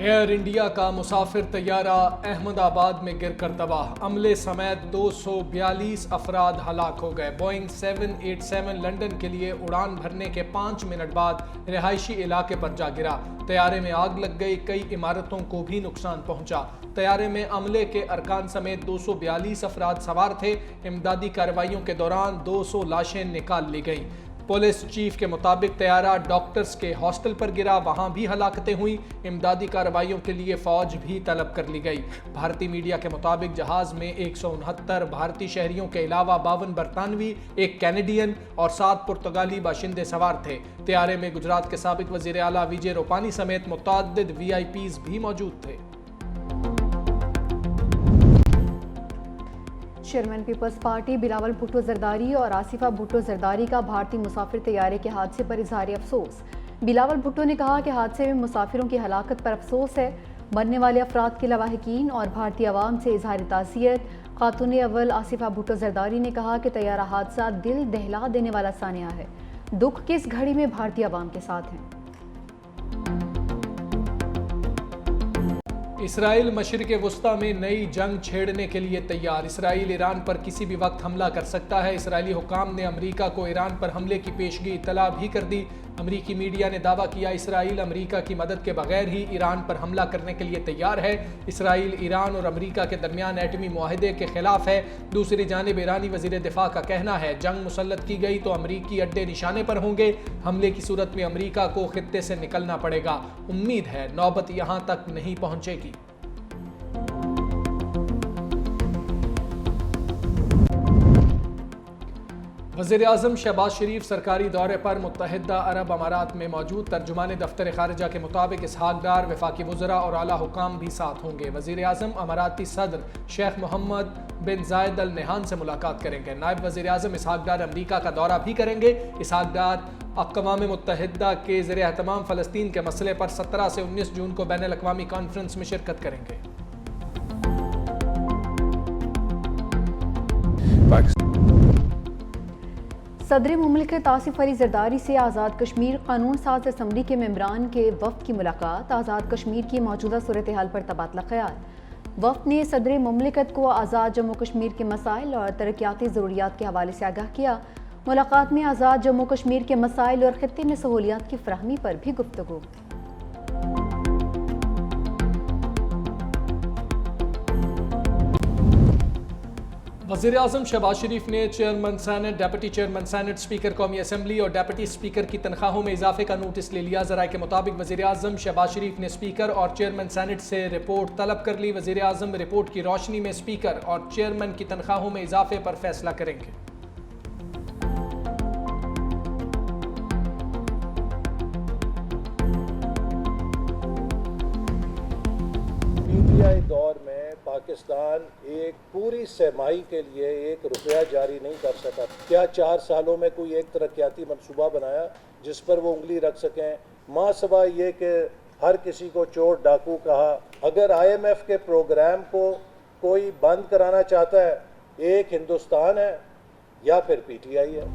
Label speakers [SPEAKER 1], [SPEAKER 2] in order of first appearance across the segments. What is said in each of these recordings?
[SPEAKER 1] Air India का मुसाफिर तैयारा अहमदाबाद में गिरकर तबाह, अमले समेत 242 अफराद हलाक हो गए। बोइंग 787 लंदन के लिए उड़ान भरने के 5 मिनट बाद रिहायशी इलाके पर जा गिरा। तैयारे में आग लग गई, कई इमारतों को भी नुकसान पहुंचा। तैयारे में अमले के अरकान समेत 242 अफराद सवार थे। इमदादी कार्रवाइयों के दौरान 200 लाशें निकाल ली गईं। पुलिस चीफ के मुताबिक तैयारा डॉक्टर्स के हॉस्टल पर गिरा, वहां भी हलाकतें हुई। इमदादी कार्रवाइयों के लिए फौज भी तलब कर ली गई। भारतीय मीडिया के मुताबिक जहाज में 169 भारतीय शहरियों के अलावा 52 बरतानवी, एक कैनेडियन और 7 पुर्तगाली बाशिंदे सवार थे। तैयारे में गुजरात के साबिक वजीर आला विजय रूपानी समेत मुतअद्दिद VIPs भी मौजूद थे।
[SPEAKER 2] Chairman peoples party Bilawal Bhutto Zardari और आसिफा भुट्टो जरदारी का भारतीय मुसाफिर तैयारे के हादसे पर इजहार अफसोस। बिलावल भुट्टो ने कहा कि हादसे में मुसाफिरों की हलाकत पर अफसोस है। मरने वाले अफराद के लवाहिकीन और भारतीय अवाम से इजहार ताज़ियत। खातून अव्वल आसिफा भुट्टो जरदारी ने कहा कि तैयारा हादसा दिल दहला देने वाला सानिया है। दुख की इस घड़ी में भारतीय अवाम के साथ हैं।
[SPEAKER 1] इसराइल मशरिक़ वुस्ता में नई जंग छेड़ने के लिए तैयार। इसराइल ईरान पर किसी भी वक्त हमला कर सकता है। इसराइली हुकाम ने अमरीका को ईरान पर हमले की पेशगी इत्तला भी कर दी। अमरीकी मीडिया ने दावा किया इसराइल अमरीका की मदद के बगैर ही ईरान पर हमला करने के लिए तैयार है। इसराइल ईरान और अमरीका के दरमियान एटमी मुआहदे के खिलाफ है। दूसरी जानिब ईरानी वजीर दिफा का कहना है जंग मुसल्लत की गई तो अमरीकी अड्डे निशाने पर होंगे। हमले की सूरत में अमरीका को खित्ते से निकलना पड़ेगा। उम्मीद है नौबत यहाँ तक नहीं पहुँचेगी। वज़ीर-ए-आज़म शहबाज शरीफ सरकारी दौरे पर मुत्तहिदा अरब अमारात में मौजूद। तर्जुमान दफ्तर खारिजा के मुताबिक इसहाक डार, वफाकी वज़रा और आला हुकाम भी साथ होंगे। वज़ीर-ए-आज़म अमाराती सदर शेख मोहम्मद बिन जायद अल नहान से मुलाकात करेंगे। नायब वज़ीर-ए-आज़म इसहाक डार अमरीका का दौरा भी करेंगे। इसहाक डार अक़वाम मुत्तहिदा के ज़ेर-ए-एहतमाम फ़लस्तीन के मसले पर 17 से 19 जून को बैनुल अक़वामी कॉन्फ्रेंस में शिरकत करेंगे।
[SPEAKER 2] सदर मुमलिकत आसिफ अली जरदारी से आज़ाद कश्मीर कानून साज असम्बली के मेंबरान के वफ़द की मुलाकात। आज़ाद कश्मीर की मौजूदा सूरत हाल पर तबादला ख्याल। वफ़द ने सदर मुमलिकत को आज़ाद जम्मू कश्मीर के मसाइल और तरक्याती ज़रूरियात के हवाले से आगाह किया। मुलाकात में आज़ाद जम्मू कश्मीर के मसाइल और खित्ते में सहूलियात की फराहमी पर भी गुफ्तगू।
[SPEAKER 1] वज़ीर-ए-आज़म शहबाज शरीफ ने chairman senate, deputy chairman senate, speaker कौमी असम्बली और डिप्टी स्पीकर की तनख्वाहों में इजाफे का नोटिस ले लिया। ज़राए के मुताबिक वज़ीर-ए-आज़म शहबाज शरीफ ने स्पीकर और चेयरमैन सेनेट से रिपोर्ट तलब कर ली। वज़ीर-ए-आज़म रिपोर्ट की रोशनी में स्पीकर और चेयरमैन की तनख्वाहों में इजाफे पर फैसला करेंगे।
[SPEAKER 3] PTI दौर में पाकिस्तान एक पूरी सरमाई के लिए ₹1 जारी नहीं कर सका। क्या 4 सालों में कोई एक तरक्याती मनसूबा बनाया जिस पर वो उंगली रख सकें? माँ सवा ये कि हर किसी को चोर डाकू कहा। अगर IMF के प्रोग्राम को कोई बंद कराना चाहता है, एक हिंदुस्तान है या फिर PTI है।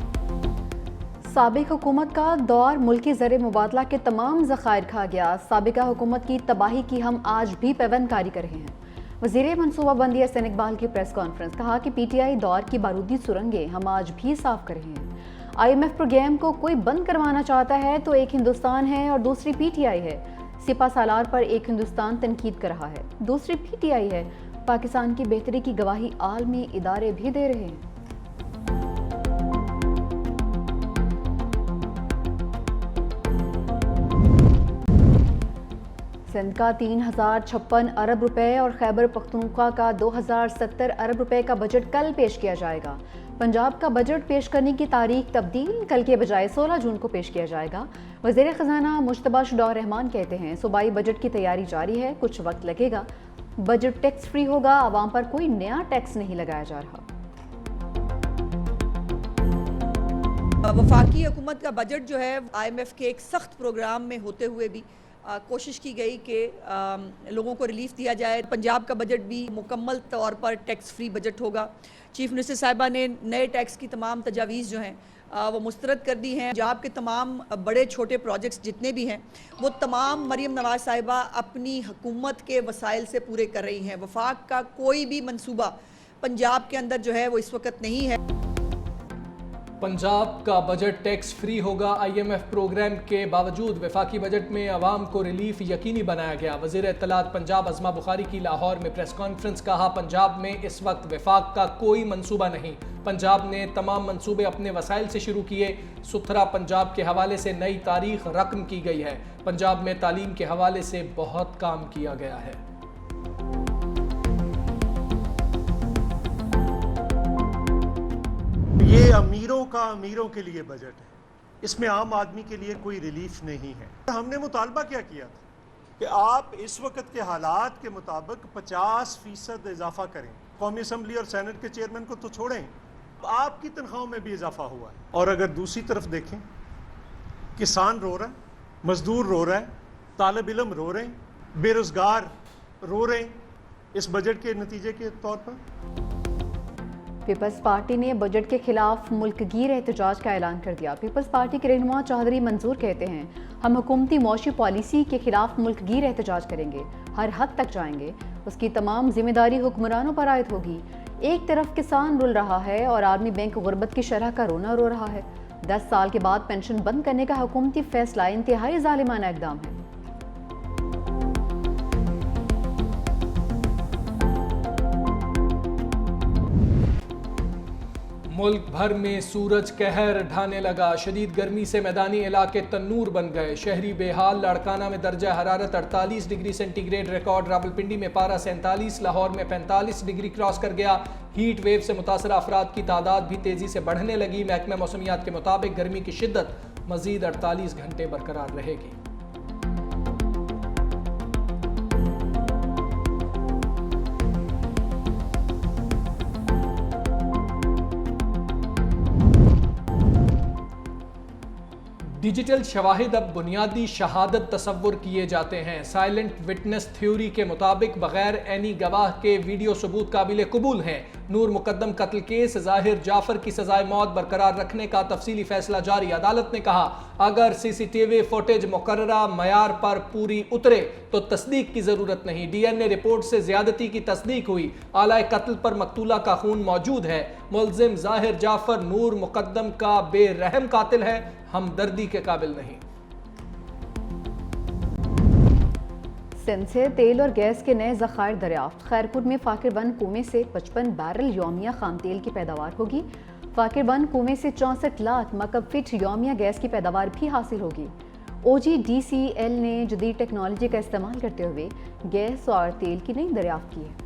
[SPEAKER 2] साबिक हुकूमत का दौर मुल्की ज़र मुबादला के तमाम ज़खायर खा गया। साबिका हुकूमत की तबाही की हम आज भी पैबंदकारी कर रहे हैं। वज़ीर मनसूबाबंदी हसन इकबाल की प्रेस कॉन्फ्रेंस। कहा कि PTI दौर की बारूदी सुरंगें हम आज भी साफ कर रहे हैं। IMF प्रोग्राम को कोई बंद करवाना चाहता है तो एक हिंदुस्तान है और दूसरी PTI है। सिपा सालार पर एक हिंदुस्तान तनकीद कर रहा है, दूसरी PTI है। पाकिस्तान की बेहतरी की गवाही आलमी इदारे भी दे रहे हैं। सिंध का 3056 अरब रुपए और खैबर पख्तूनख्वा का 2070 अरब रुपए का बजट कल पेश किया जाएगा। पंजाब का बजट पेश करने की तारीख तब्दील, कल के बजाय 16 जून को पेश किया जाएगा। वज़ीर ख़ज़ाना मुश्तबा शुडौर रहमान कहते हैं सूबाई बजट की तैयारी जारी है, कुछ वक्त लगेगा। बजट टैक्स फ्री होगा, आवाम पर कोई नया टैक्स नहीं लगाया जा रहा।
[SPEAKER 4] वफाकी हुकूमत का बजट जो है IMF के एक सख्त प्रोग्राम में होते हुए भी कोशिश की गई कि लोगों को रिलीफ दिया जाए। पंजाब का बजट भी मुकम्मल तौर पर टैक्स फ्री बजट होगा। चीफ मिनिस्टर साहिबा ने नए टैक्स की तमाम तजावीज़ जो हैं वो मुस्तरद कर दी हैं। पंजाब के तमाम बड़े छोटे प्रोजेक्ट्स जितने भी हैं वो तमाम मरीम नवाज साहिबा अपनी हुकूमत के वसाइल से पूरे कर रही हैं। वफाक का कोई भी मंसूबा पंजाब के अंदर जो है वो इस वक्त नहीं है।
[SPEAKER 1] पंजाब का बजट टैक्स फ्री होगा। IMF प्रोग्राम के बावजूद वफाकी बजट में अवाम को रिलीफ यकीनी बनाया गया। वज़ीर इत्तलात पंजाब अज़मा बुखारी की लाहौर में प्रेस कॉन्फ्रेंस। कहा, पंजाब में इस वक्त वफाक का कोई मंसूबा नहीं। पंजाब ने तमाम मंसूबे अपने वसाइल से शुरू किए। सुथरा पंजाब के हवाले से नई तारीख रकम की गई है। पंजाब में तालीम के हवाले से बहुत काम किया गया है।
[SPEAKER 5] ये अमीरों का अमीरों के लिए बजट है, इसमें आम आदमी के लिए कोई रिलीफ नहीं है। हमने मुतालबा क्या किया था कि आप इस वक्त के हालात के मुताबिक 50% इजाफा करें। कौमी असम्बली और सेनेट के चेयरमैन को तो छोड़ें, आपकी तनख्वाहों में भी इजाफा हुआ है। और अगर दूसरी तरफ देखें, किसान रो रहा है, मजदूर रो रहा है, तालिब इल्म रो रहे हैं, बेरोजगार रो रहे हैं इस बजट के नतीजे के तौर पर।
[SPEAKER 2] पीपल्स पार्टी ने बजट के खिलाफ मुल्कगीर एहतजाज का ऐलान कर दिया। पीपल्स पार्टी के रहनुमा चौधरी मंजूर कहते हैं, हम हुकूमती मौशी पॉलिसी के खिलाफ मुल्कगीर एहतजाज करेंगे, हर हद तक जाएंगे। उसकी तमाम जिम्मेदारी हुक्मरानों पर आयद होगी। एक तरफ किसान रुल रहा है और आर्मी बैंक गुर्बत की शरह का रोना रो रहा है। 10 साल के बाद पेंशन बंद करने का हुकूमती फैसला इंतहाई जालिमाना इक़दाम है।
[SPEAKER 1] मुल्क भर में सूरज कहर ढाने लगा। शदीद गर्मी से मैदानी इलाके तन्नूर बन गए। शहरी बेहाल। लाड़काना में दर्जा हरारत 48 डिग्री सेंटीग्रेड रिकॉर्ड। रावलपिंडी में पारा 47, लाहौर में 45 डिग्री क्रॉस कर गया। हीट वेव से मुतासरा अफराद की तादाद भी तेजी से बढ़ने लगी। महकमा मौसमियात के मुताबिक गर्मी की शिद्दत मजीद 48 घंटे बरकरार रहेगी। डिजिटल शवाहिद अब बुनियादी शहादत तस्वुर किए जाते हैं। साइलेंट विटनेस थ्योरी के मुताबिक बगैर एनी गवाह के वीडियो सबूत काबिल कबूल हैं। नूर मुकद्दम कत्ल केस ज़ाहिर जाफर की सजाए मौत बरकरार रखने का तफसीली फैसला जारी। अदालत ने कहा, अगर CCTV फुटेज मुकर्ररा मयार पर पूरी उतरे तो तस्दीक की जरूरत नहीं। DNA रिपोर्ट से ज्यादती की तस्दीक हुई। आलाए कत्ल पर मकतूला का खून मौजूद है। मुल्जिम ज़ाहिर जाफर नूर मुकद्दम का बेरहम कातिल है, हमदर्दी के काबिल नहीं।
[SPEAKER 2] सिंध से तेल और गैस के नए ज़खायर दरियाफ्त। खैरपुर में फाकिर बंद कुएं से 55 बैरल यौमिया खाम तेल की पैदावार होगी। फाकिर बंद कुएं से 64 लाख मकब फिट यौमिया गैस की पैदावार भी हासिल होगी। OGDCL ने जदीद टेक्नोलॉजी का इस्तेमाल करते हुए गैस और तेल की नई दरियाफ्त की है।